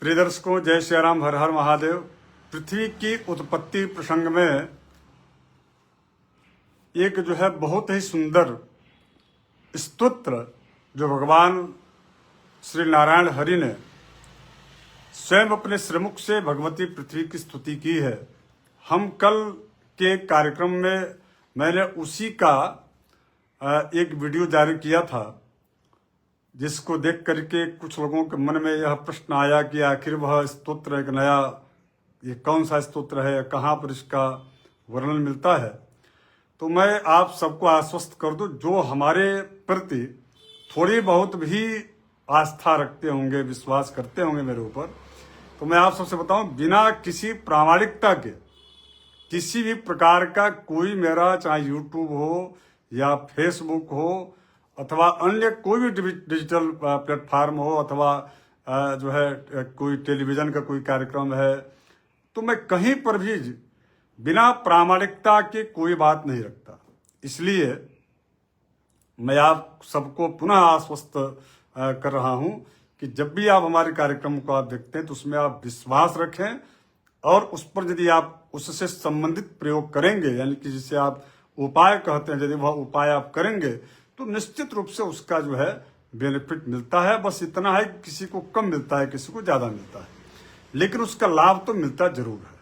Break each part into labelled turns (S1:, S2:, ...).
S1: प्रिय दर्शकों, जय श्री राम, हर हर महादेव। पृथ्वी की उत्पत्ति प्रसंग में एक जो है बहुत ही सुंदर स्तोत्र जो भगवान श्री नारायण हरि ने स्वयं अपने श्रीमुख से भगवती पृथ्वी की स्तुति की है। हम कल के कार्यक्रम में मैंने उसी का एक वीडियो जारी किया था, जिसको देख करके कुछ लोगों के मन में यह प्रश्न आया कि आखिर वह स्तोत्र एक नया, ये कौन सा स्तोत्र है, कहाँ पर इसका वर्णन मिलता है। तो मैं आप सबको आश्वस्त कर दूं, जो हमारे प्रति थोड़ी बहुत भी आस्था रखते होंगे, विश्वास करते होंगे मेरे ऊपर, तो मैं आप सबसे बताऊं, बिना किसी प्रामाणिकता के किसी भी प्रकार का कोई मेरा, चाहे यूट्यूब हो या फेसबुक हो अथवा अन्य कोई भी डिजिटल प्लेटफार्म हो अथवा जो है कोई टेलीविजन का कोई कार्यक्रम है, तो मैं कहीं पर भी बिना प्रामाणिकता के कोई बात नहीं रखता। इसलिए मैं आप सबको पुनः आश्वस्त कर रहा हूं कि जब भी आप हमारे कार्यक्रम को आप देखते हैं तो उसमें आप विश्वास रखें, और उस पर यदि आप उससे संबंधित प्रयोग करेंगे, यानी कि जिसे आप उपाय कहते हैं, यदि वह उपाय आप करेंगे तो निश्चित रूप से उसका जो है बेनिफिट मिलता है। बस इतना है कि किसी को कम मिलता है, किसी को ज्यादा मिलता है, लेकिन उसका लाभ तो मिलता जरूर है।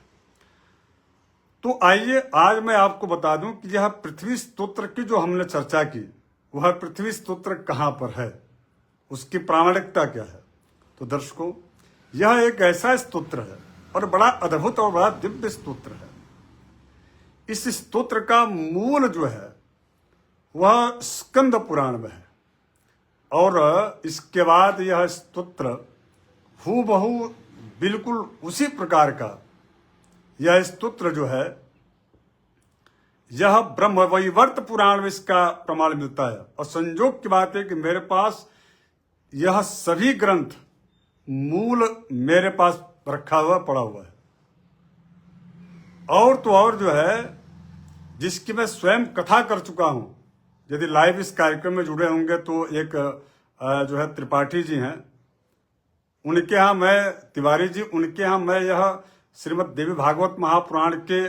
S1: तो आइए आज मैं आपको बता दूं कि यह पृथ्वी स्तोत्र की जो हमने चर्चा की, वह पृथ्वी स्तोत्र कहां पर है, उसकी प्रामाणिकता क्या है। तो दर्शकों, यह एक ऐसा स्तोत्र है और बड़ा अद्भुत और बड़ा दिव्य स्तोत्र है। इस स्तोत्र का मूल जो है वह स्कंद पुराण में है, और इसके बाद यह स्तोत्र हूबहू बिल्कुल उसी प्रकार का यह स्तोत्र जो है, यह ब्रह्मवैवर्त पुराण में इसका प्रमाण मिलता है। और संयोग की बात है कि मेरे पास यह सभी ग्रंथ मूल मेरे पास रखा हुआ पड़ा हुआ है, और तो और जो है जिसकी मैं स्वयं कथा कर चुका हूं। यदि लाइव इस कार्यक्रम में जुड़े होंगे तो एक जो है त्रिपाठी जी हैं, उनके यहाँ मैं, तिवारी जी, उनके यहाँ मैं यह श्रीमद् देवी भागवत महापुराण के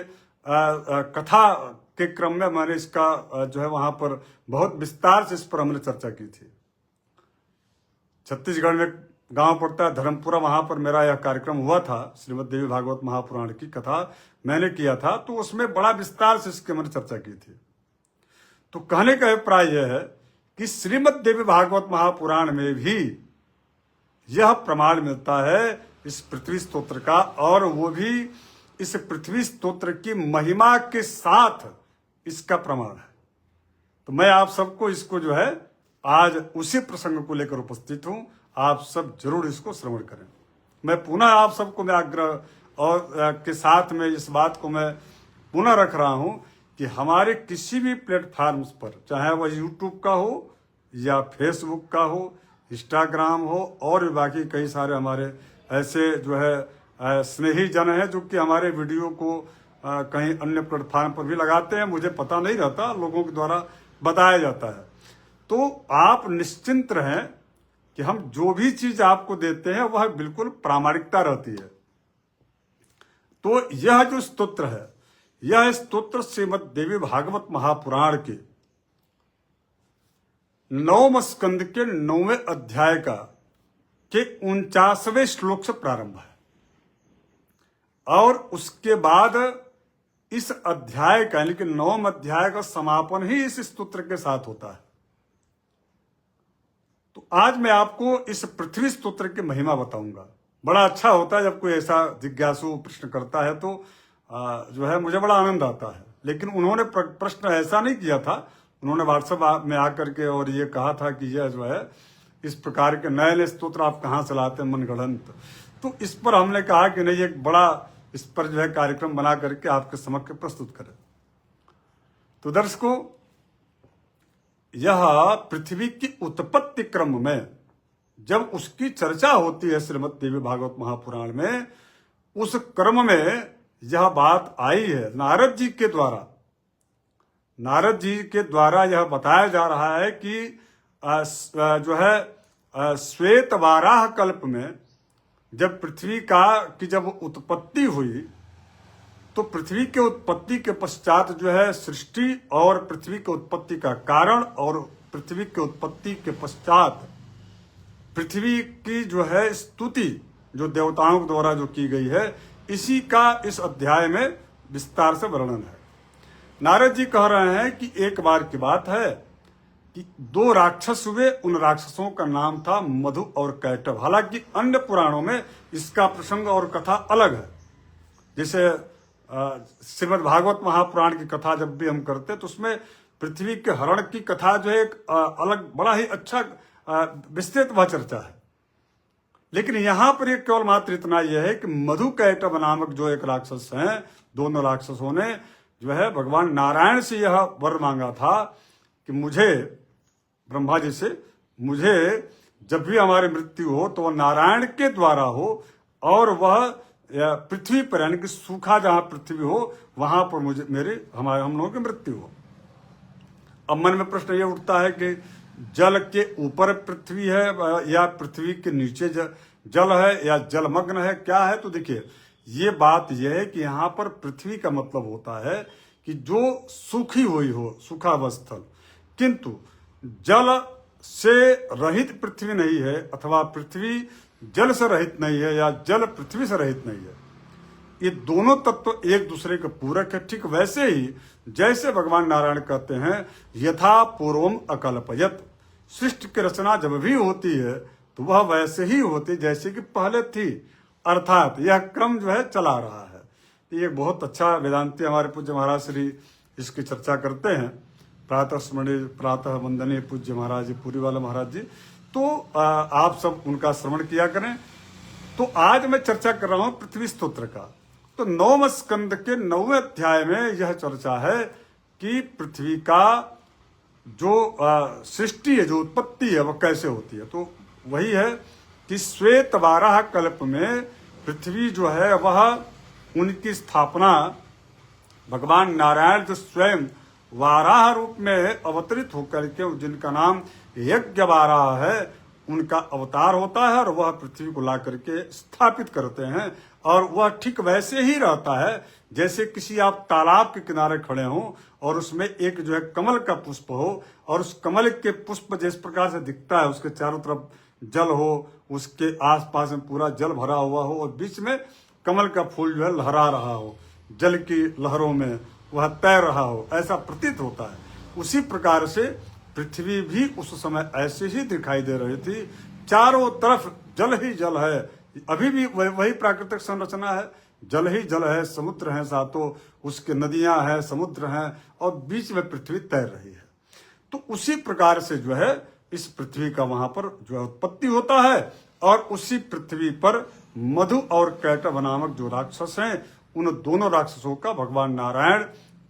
S1: कथा के क्रम में मैंने इसका जो है वहां पर बहुत विस्तार से इस पर हमने चर्चा की थी। छत्तीसगढ़ में गांव पड़ता है धर्मपुरा, वहां पर मेरा यह कार्यक्रम हुआ था, श्रीमद् देवी भागवत महापुराण की कथा मैंने किया था, तो उसमें बड़ा विस्तार से इसकी मैंने चर्चा की थी। तो कहने का अभिप्राय यह है कि श्रीमद् देवी भागवत महापुराण में भी यह प्रमाण मिलता है इस पृथ्वी स्तोत्र का, और वो भी इस पृथ्वी स्तोत्र की महिमा के साथ इसका प्रमाण है। तो मैं आप सबको इसको जो है आज उसी प्रसंग को लेकर उपस्थित हूं, आप सब जरूर इसको श्रवण करें। मैं पुनः आप सबको मैं आग्रह और के साथ में इस बात को मैं पुनः रख रहा हूं कि हमारे किसी भी प्लेटफॉर्म्स पर, चाहे वह यूट्यूब का हो या फेसबुक का हो, इंस्टाग्राम हो, और भी बाकी कई सारे हमारे ऐसे जो है स्नेही जन हैं जो कि हमारे वीडियो को कहीं अन्य प्लेटफॉर्म पर भी लगाते हैं। मुझे पता नहीं रहता, लोगों के द्वारा बताया जाता है। तो आप निश्चिंत रहें कि हम जो भी चीज आपको देते हैं वह बिल्कुल प्रामाणिकता रहती है। तो यह जो स्तोत्र है, यह स्तोत्र श्रीमद् देवी भागवत महापुराण के 9वें स्कंद के 9वें अध्याय का के 49वें श्लोक से प्रारंभ है, और उसके बाद इस अध्याय का, यानी कि 9वें अध्याय का समापन ही इस स्तोत्र के साथ होता है। तो आज मैं आपको इस पृथ्वी स्तोत्र की महिमा बताऊंगा। बड़ा अच्छा होता है जब कोई ऐसा जिज्ञासु प्रश्न करता है, तो जो है मुझे बड़ा आनंद आता है। लेकिन उन्होंने प्रश्न ऐसा नहीं किया था, उन्होंने व्हाट्सएप में आकर के और ये कहा था कि यह जो है इस प्रकार के नए नए स्तोत्र आप कहाँ से लाते हैं मनगढ़ंत। तो इस पर हमने कहा कि नहीं, एक बड़ा इस पर जो है कार्यक्रम बना करके आपके समक्ष प्रस्तुत करें। तो दर्शकों, यह पृथ्वी की उत्पत्ति क्रम में जब उसकी चर्चा होती है श्रीमद् देवी भागवत महापुराण में, उस क्रम में यह बात आई है नारद जी के द्वारा। नारद जी के द्वारा यह बताया जा रहा है कि जो है श्वेत वाराह कल्प में जब पृथ्वी की जब उत्पत्ति हुई तो पृथ्वी के उत्पत्ति के पश्चात जो है सृष्टि और पृथ्वी के उत्पत्ति का कारण और पृथ्वी के उत्पत्ति के पश्चात पृथ्वी की जो है स्तुति जो देवताओं द्वारा जो की गई है, इसी का इस अध्याय में विस्तार से वर्णन है। नारद जी कह रहे हैं कि एक बार की बात है कि 2 राक्षस हुए, उन राक्षसों का नाम था मधु और कैटभ। हालांकि अन्य पुराणों में इसका प्रसंग और कथा अलग है। जैसे श्रीमद् भागवत महापुराण की कथा जब भी हम करते तो उसमें पृथ्वी के हरण की कथा जो है एक अलग बड़ा ही अच्छा विस्तृत वह चर्चा है। लेकिन यहां पर एक केवल मात्र इतना यह है कि मधु कैटभ नामक जो एक राक्षस हैं, दोनों राक्षसों ने जो है भगवान नारायण से यह वर मांगा था कि मुझे, ब्रह्मा जी से, मुझे जब भी हमारी मृत्यु हो तो वह नारायण के द्वारा हो और वह पृथ्वी पर यानी कि सूखा जहां पृथ्वी हो वहां पर मुझे हम लोगों की मृत्यु हो। अब मन में प्रश्न यह उठता है कि जल के ऊपर पृथ्वी है या पृथ्वी के नीचे जल है या जलमग्न है, क्या है? तो देखिए ये बात यह है कि यहाँ पर पृथ्वी का मतलब होता है कि जो सूखी हुई हो, सूखा अवस्थल, किंतु जल से रहित पृथ्वी नहीं है अथवा पृथ्वी जल से रहित नहीं है या जल पृथ्वी से रहित नहीं है। ये दोनों तत्व एक दूसरे के पूरक है। ठीक वैसे ही जैसे भगवान नारायण कहते हैं यथा पूर्वम अकल्पयत, सृष्टि की रचना जब भी होती है तो वह वैसे ही होती जैसे कि पहले थी, अर्थात यह क्रम जो है चला रहा है। ये बहुत अच्छा वेदांती हमारे पूज्य महाराज श्री इसकी चर्चा करते हैं। प्रातः स्मरणीय प्रातः वंदनीय पूज्य महाराज जी, पूरी वाले महाराज जी, तो आप सब उनका श्रवण किया करें। तो आज मैं चर्चा कर रहा हूं पृथ्वी स्तोत्र का। तो 9वें स्कंद के 9वें अध्याय में यह चर्चा है कि पृथ्वी का जो सृष्टि है, जो उत्पत्ति है, वह कैसे होती है। तो वही है कि श्वेत वाराह कल्प में पृथ्वी जो है वह उनकी स्थापना भगवान नारायण जो स्वयं वाराह रूप में अवतरित होकर के, जिनका नाम यज्ञ वाराह है, उनका अवतार होता है और वह पृथ्वी को ला करके स्थापित करते हैं। और वह ठीक वैसे ही रहता है जैसे किसी आप तालाब के किनारे खड़े हों और उसमें एक जो है कमल का पुष्प हो और उस कमल के पुष्प जिस प्रकार से दिखता है, उसके चारों तरफ जल हो, उसके आसपास में पूरा जल भरा हुआ हो और बीच में कमल का फूल जो है लहरा रहा हो, जल की लहरों में वह तैर रहा हो, ऐसा प्रतीत होता है। उसी प्रकार से पृथ्वी भी उस समय ऐसे ही दिखाई दे रही थी। चारों तरफ जल ही जल है, अभी भी वही प्राकृतिक संरचना है, जल ही जल है, समुद्र है, सातों उसके नदियां हैं, समुद्र हैं और बीच में पृथ्वी तैर रही है। तो उसी प्रकार से जो है इस पृथ्वी का वहां पर जो है उत्पत्ति होता है और उसी पृथ्वी पर मधु और कैटभ नामक जो राक्षस हैं, उन दोनों राक्षसों का भगवान नारायण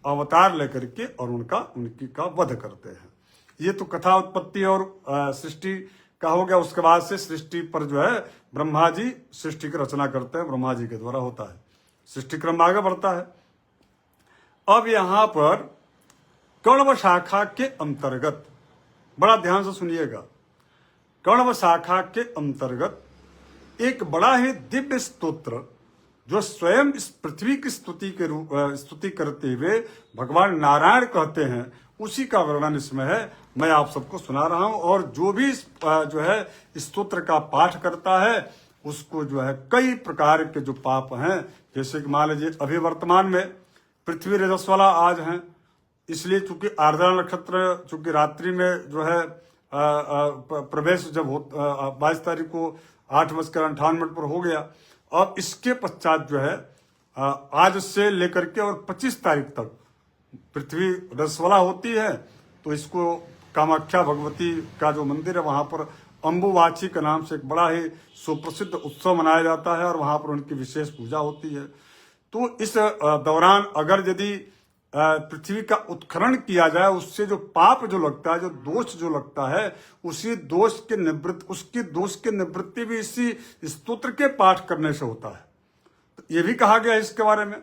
S1: अवतार लेकर के और उनकी का वध करते हैं। ये तो कथा उत्पत्ति और सृष्टि का हो गया। उसके बाद से सृष्टि पर जो है ब्रह्मा जी सृष्टि की रचना करते हैं, ब्रह्मा जी के द्वारा होता है, सृष्टि क्रम आगे बढ़ता है। अब यहां पर कण्व शाखा के अंतर्गत बड़ा ध्यान से सुनिएगा, कण्व शाखा के अंतर्गत एक बड़ा ही दिव्य स्तोत्र जो स्वयं इस पृथ्वी की स्तुति करते हुए भगवान नारायण कहते हैं, उसी का वर्णन इसमें है। मैं आप सबको सुना रहा हूं और जो भी जो है स्तोत्र का पाठ करता है उसको जो है कई प्रकार के जो पाप हैं, जैसे कि मान लीजिए अभी वर्तमान में पृथ्वी रजस्वला आज हैं, इसलिए चूंकि आर्द्रा नक्षत्र चूंकि रात्रि में जो है प्रवेश जब 22 तारीख को 8:58 पर हो गया। अब इसके पश्चात जो है आज से लेकर के और 25 तारीख तक पृथ्वी रजस्वला होती है। तो इसको कामाख्या भगवती का जो मंदिर है वहां पर अम्बुवाची के नाम से एक बड़ा ही सुप्रसिद्ध उत्सव मनाया जाता है और वहां पर उनकी विशेष पूजा होती है। तो इस दौरान अगर यदि पृथ्वी का उत्खनन किया जाए, उससे जो पाप जो लगता है, जो दोष जो लगता है, उसकी दोष की निवृत्ति भी इसी स्तोत्र के पाठ करने से होता है। तो ये भी कहा गया इसके बारे में।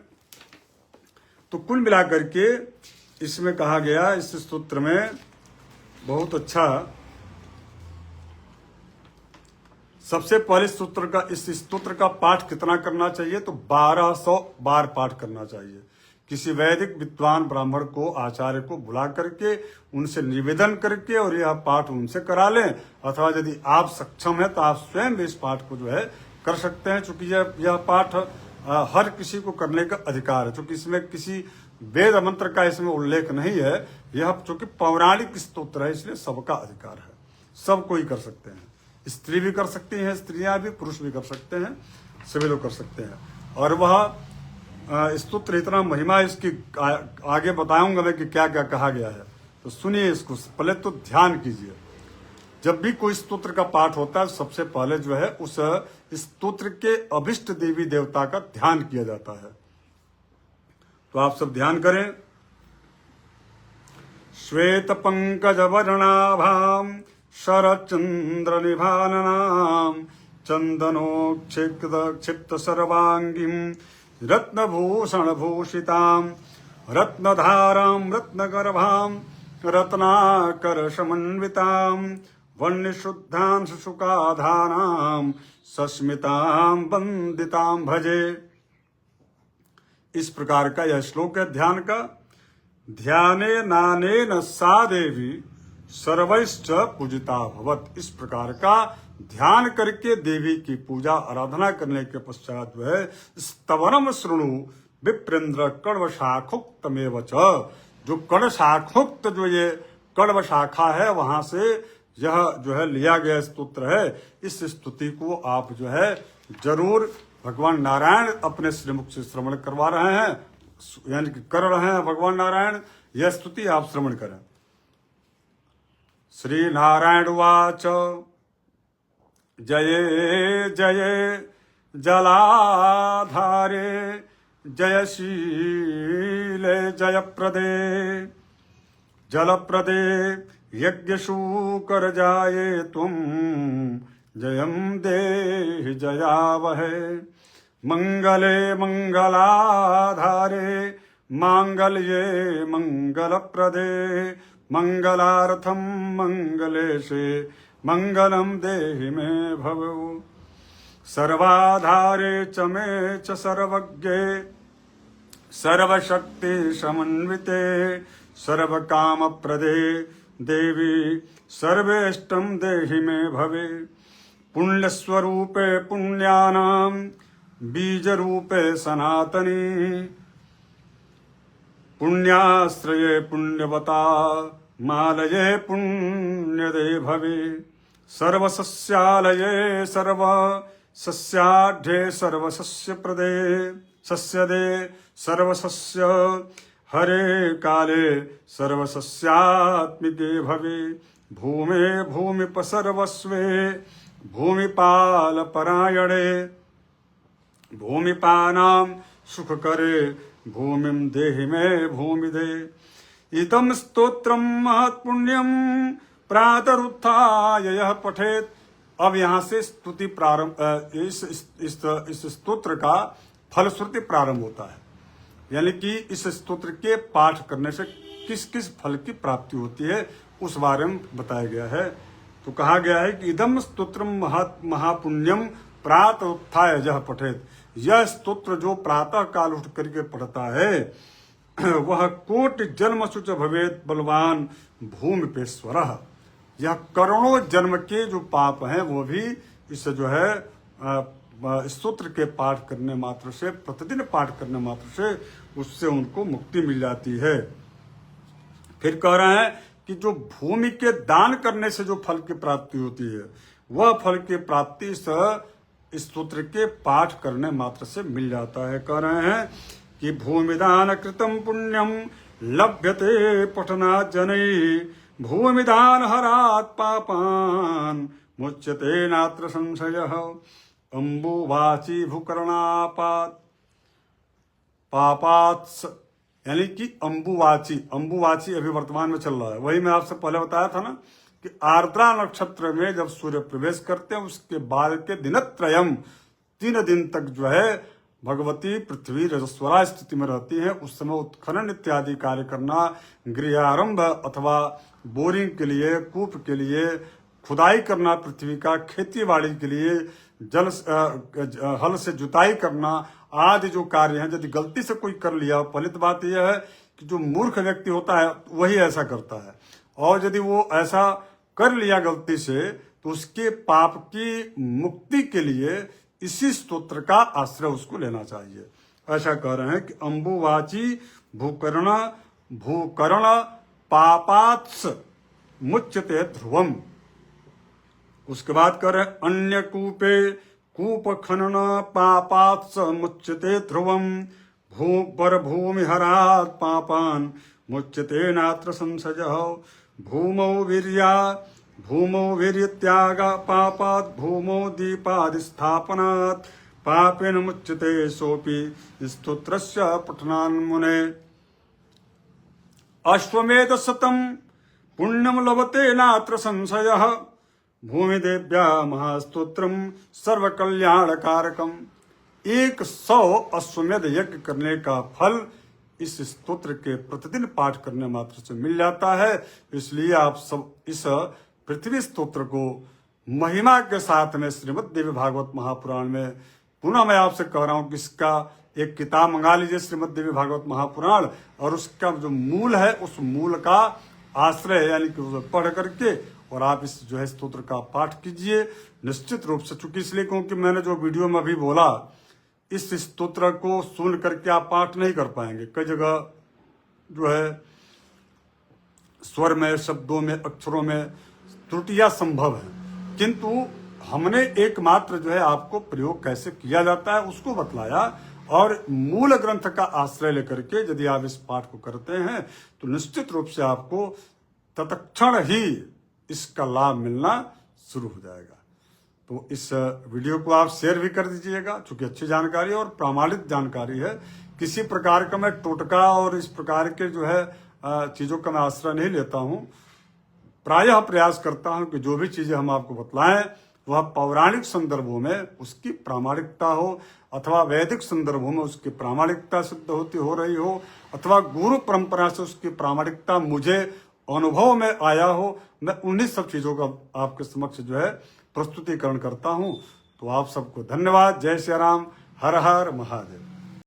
S1: तो कुल मिलाकर के इसमें कहा गया, इस स्तोत्र में बहुत अच्छा सबसे पहले स्तोत्र का इस स्तोत्र का पाठ कितना करना चाहिए? तो 1200 बार पाठ करना चाहिए। किसी वैदिक विद्वान ब्राह्मण को, आचार्य को बुला करके उनसे निवेदन करके और यह पाठ उनसे करा लें, अथवा यदि आप सक्षम है तो आप स्वयं भी इस पाठ को जो है कर सकते हैं। चूंकि यह पाठ हर किसी को करने का अधिकार है, क्योंकि इसमें किसी वेद मंत्र का इसमें उल्लेख नहीं है। यह चूंकि पौराणिक स्तोत्र है, इसलिए सबका अधिकार है, सब कोई कर सकते हैं। स्त्री भी कर सकती हैं, स्त्रियां भी, पुरुष भी कर सकते हैं, सभी लोग कर सकते हैं। और वह स्तोत्र इतना महिमा इसकी आगे बताऊंगा मैं कि क्या क्या कहा गया है, तो सुनिए इसको। पहले तो ध्यान कीजिए, जब भी कोई स्तोत्र का पाठ होता है सबसे पहले जो है उस स्तोत्र के अभिष्ट देवी देवता का ध्यान किया जाता है। तो आप सब ध्यान करें। श्वेत पंकज वर्णाभाम शरचंद्र निभाननाम चंदनोक्षिप्त सर्वांगीं रत्नभूषण भूषितां रत्नधारां रत्नगर्भां रत्नाकर समन्वितां वह्निशुद्धां शुकाधानां सस्मितां वंदितां भजे। इस प्रकार का यह श्लोक है ध्यान का। ध्याने नानेन सा देवी सर्वैश्च पूजिता भवत। इस प्रकार का ध्यान करके देवी की पूजा आराधना करने के पश्चात जो है स्तवनम शृणु विप्रेंद्र कण्व शाखोक्तमेव च। जो कण्व शाखोक्त जो ये कण्व शाखा है वहां से यह जो है लिया गया स्तोत्र है। इस स्तुति को आप जो है जरूर भगवान नारायण अपने श्रीमुख से श्रवण करवा रहे हैं, यानी कि कर रहे हैं भगवान नारायण। यह स्तुति आप श्रवण करें। श्री नारायण उवाच जये जये जलाधारे जयशीले जयप्रदे जलप्रदे यज्ञशूकर जाये त्वं जयं देहि जयावहे। मंगले मंगलाधारे मांगल्ये मंगलप्रदे मंगलार्थं मंगलेशे मंगलम देहि मे भवो। सर्वाधारे च मे च सर्वज्ञे सर्वशक्ति समन्विते सर्वकामप्रदे देवी सर्वेष्टं देहि मे भवे। पुण्यस्वरूपे पुण्यानां बीजरूपे सनातनी पुण्याश्रये पुण्यवता मालये पुण्यदे भवे। सर्वसस्यालये सर्वसस्याढ्ये सर्वसस्यप्रदे सस्यदे सर्वसस्य हरे काले सर्वसस्यात्मिके भवे। भूमे भूमिपसर्वस्वे भूमिपालपरायणे भूमिपानां सुखकरे भूमिं देहि मे भूमिदे। इदं स्तोत्रं महत्पुण्यं प्रातरुत्थाय यः पठेत। अब यहाँ से स्तुति प्रारंभ, इस स्तोत्र का फलश्रुति प्रारंभ होता है, यानी कि इस स्तोत्र के पाठ करने से किस किस फल की प्राप्ति होती है उस बारे में बताया गया है। तो कहा गया है कि इदम स्तोत्रम महापुण्यम प्रातः उत्थाय यः पठेत। यह स्तोत्र जो प्रातः काल उठ करके पढ़ता है वह कोटि जन्म शुच भवेत बलवान भूमिपेश्वर। यह करोड़ों जन्म के जो पाप हैं वो भी इस जो है स्तोत्र के पाठ करने मात्र से, प्रतिदिन पाठ करने मात्र से उससे उनको मुक्ति मिल जाती है। फिर कह रहे हैं कि जो भूमि के दान करने से जो फल की प्राप्ति होती है वह फल की प्राप्ति स्तोत्र के पाठ करने मात्र से मिल जाता है। कह रहे हैं कि भूमिदान कृतम पुण्यम लभ्यते पठनात् जनैः भूमिदान हरात् पापान् मुच्यते नात्र संशयः। अम्बुवाची भूकरणापात पापात्, यानी कि अम्बुवाची अभी वर्तमान में चल रहा है। वही मैं आपसे पहले बताया था ना कि आर्द्रा नक्षत्र में जब सूर्य प्रवेश करते हैं उसके बाद के दिनत्रयम 3 दिन तक जो है भगवती पृथ्वी रजस्वला स्थिति में रहती है। उस समय उत्खनन इत्यादि कार्य करना, गृहारंभ अथवा बोरिंग के लिए, कूप के लिए खुदाई करना पृथ्वी का, खेती बाड़ी के लिए हल से जुताई करना आदि जो कार्य हैं, यदि गलती से कोई कर लिया, पहली तो बात यह है कि जो मूर्ख व्यक्ति होता है वही ऐसा करता है, और यदि वो ऐसा कर लिया गलती से तो उसके पाप की मुक्ति के लिए इसी स्तोत्र का आश्रय उसको लेना चाहिए। ऐसा कह रहे हैं कि अंबुवाची भूकर्ण पापात्स मुच्यते ध्रुवम। उसके बाद कह रहे अन्य कूपे कूप खनन पापात्स मुच्यते ध्रुवम। पर भूमि हरात पापान मुच्यते नात्र संशयः। भूमौ वीर्यत्याग पापात् भूमौ दीपादिस्थापनात् पापेन मुच्यते सोपि स्तोत्रस्य पठनान् मुने। अश्वमेध शतम् पुण्यम लभते नात्र संशयः। भूमिदेव्या महास्तोत्रम सर्वकल्याणकारकम। 100 अश्वमेध यज्ञ करने का फल इस स्तोत्र के प्रतिदिन पाठ करने मात्र से मिल जाता है। इसलिए आप सब इस पृथ्वी स्तोत्र को महिमा के साथ में श्रीमद् देवी भागवत महापुराण में, पुनः मैं आपसे कह रहा हूं कि इसका एक किताब मंगा लीजिए श्रीमद् देवी भागवत महापुराण, और उसका जो मूल है उस मूल का आश्रय यानी कि उसे पढ़ करके और आप इस जो है स्तोत्र का पाठ कीजिए निश्चित रूप से। चूंकि इसलिए क्योंकि मैंने जो वीडियो में अभी बोला, इस स्तोत्र को सुन करके आप पाठ नहीं कर पाएंगे। कई जगह जो है स्वर में, शब्दों में, अक्षरों में त्रुटियां संभव है, किंतु हमने एकमात्र जो है आपको प्रयोग कैसे किया जाता है उसको बतलाया, और मूल ग्रंथ का आश्रय लेकर के यदि आप इस पाठ को करते हैं तो निश्चित रूप से आपको तत्क्षण ही इसका लाभ मिलना शुरू हो जाएगा। तो इस वीडियो को आप शेयर भी कर दीजिएगा, चूंकि अच्छी जानकारी और प्रामाणिक जानकारी है। किसी प्रकार का मैं टोटका और इस प्रकार के जो है चीजों का मैं आश्रय नहीं लेता हूं। प्रायः प्रयास करता हूं कि जो भी चीजें हम आपको बतलाएं वह पौराणिक संदर्भों में उसकी प्रामाणिकता हो, अथवा वैदिक संदर्भों में उसकी प्रामाणिकता सिद्ध होती हो रही हो, अथवा गुरु परंपरा से उसकी प्रामाणिकता मुझे अनुभव में आया हो। मैं उन्हीं सब चीजों का आपके समक्ष जो है प्रस्तुतिकरण करता हूं। तो आप सबको धन्यवाद। जय श्री राम। हर हर महादेव।